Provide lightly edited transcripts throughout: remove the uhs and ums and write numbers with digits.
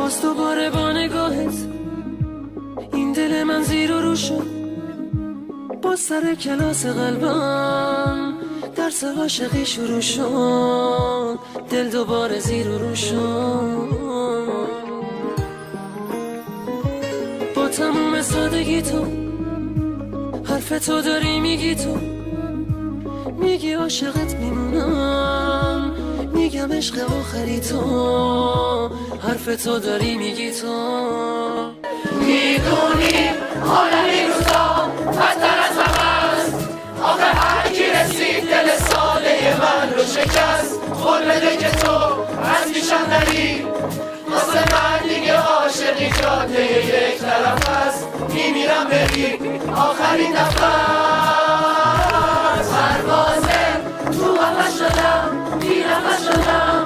باز دوباره با نگاهت این دل من زیر و رو شد. باز سر کلاس قلبم درس عاشقی شروع شد. دل دوباره زیر و رو شد. با تموم سادگی تو حرف تو داری میگی، تو میگی عاشقت میمونم، میگم عشق آخری تو. حرف تو داری میگی، تو میدونی حالم این روزا بدتر از همه است. آخه هر کی رسید دل ساده من رو شکست. قول بده که تو از پیشم نری، واسه من دیگه عاشقی جاده یک طرف است. میمیرم بری آخرین نفس. پروازه تو قفس شدم، بی نفس شدم،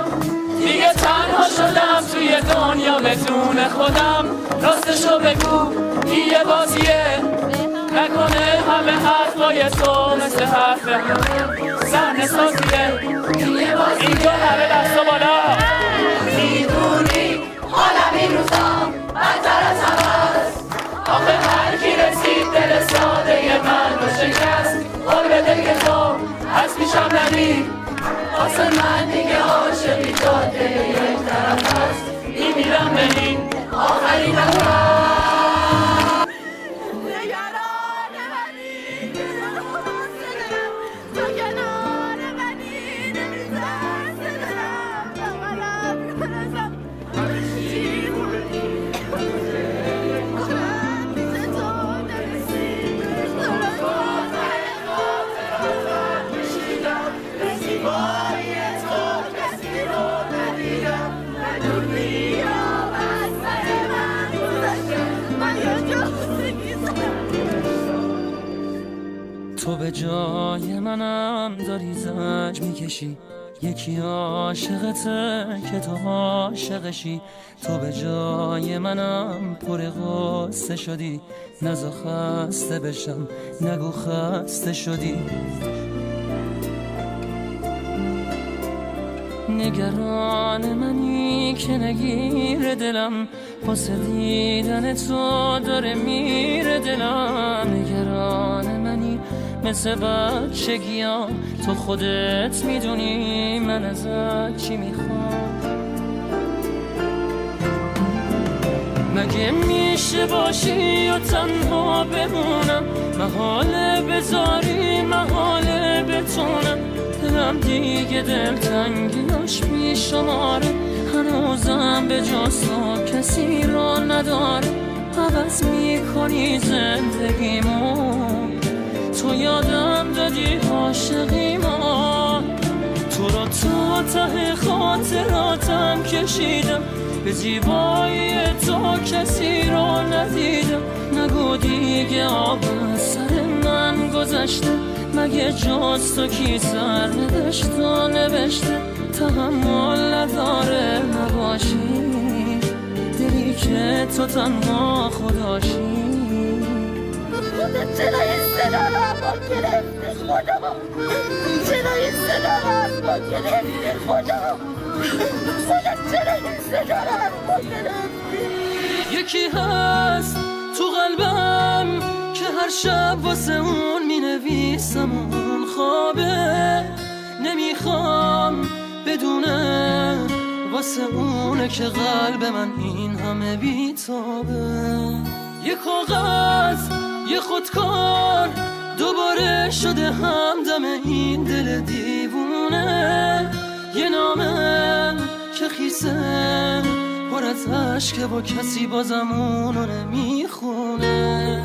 دیگه تنها شدم توی دنیا بدون خودم. راستشو بگو این یه بازیه، نکنه همه حرفای تو مثل حرف صحنه سازیه. این دو همه دستا بالا. میدونی حالم این روزا بدتر از همه است. آخه هر کی رسید دل ساده من رو شکست. قول بده که تو از پیشم نری، واسه من دیگه عاشقی جاده یک طرف است. میمیرم به این آخرین نفس. تو به جای منم داری زنج میکشی، یکی عاشقته که تو عاشقشی. تو به جای منم پر غصه شدی، نزا خسته بشم نگو خسته شدی. نگران منی که نگیر دلم، واسه دیدن تو داره میره دلم. نگران منی مثل بچگیام، تو خودت میدونی من ازت چی میخوام. مگه میشه باشی و تنها بمونم، محاله بذاری محاله بتونم. دلم دیگه دلتنگیاش بیشماره، هنوزم به جز تو کسی را نداره. عوض میکنی زندگیمو، تو یادم دادی عاشقیمو. تو را تا ته خاطراتم کشیدم، به زیبایی تو کسی را ندیدم. نگو دیگه آب از سر من گذشته، مگه جز تو کی سر نوشت و نوشته. تحمل نداره نباشی، دلی که تو تنها خداشی. خودت چرا این صدا رو ما گرفته خدا؟ چرا این صدا رو ما گرفته خدا؟ خودت چرا این صدا رو ما گرفته؟ یکی هست تو قلبم که هر شب واسه اون می نویسم اون خوابه. نمیخوام بدونه واسه اونه که قلب من این همه بیتابه. یه کاغذ یه خودکار دوباره شده همدم این دل دیوونه. یه نامه که خیسه پر از عشقه و کسی بازم اونو نمیخونه.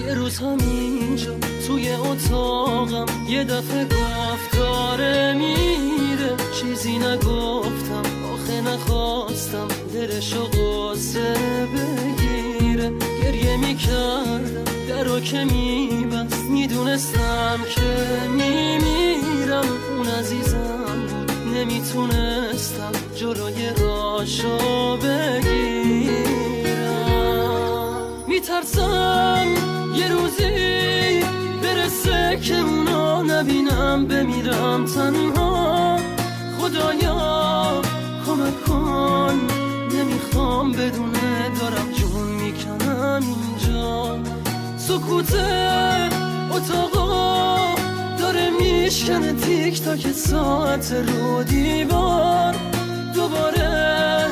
یه روز همینجا توی اتاقم یه دفعه گفت داره میره. چیزی نگفتم آخه نخواستم دلشو قصه بگیره. گریه میکردم درو که میبست، میدونستم که میمیرم. اون عزیزم بود نمیتونستم جلوی راشو بگیرم. میترسم یه روزی برسه که اونو نبینم، بمیرم تنها. خدایا کمک کن سکوته اتاقا داره میشکنه تیک تاک ساعت رو دیوار دوباره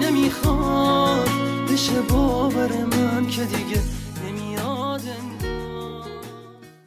نمیخواد بشه باور من که دیگه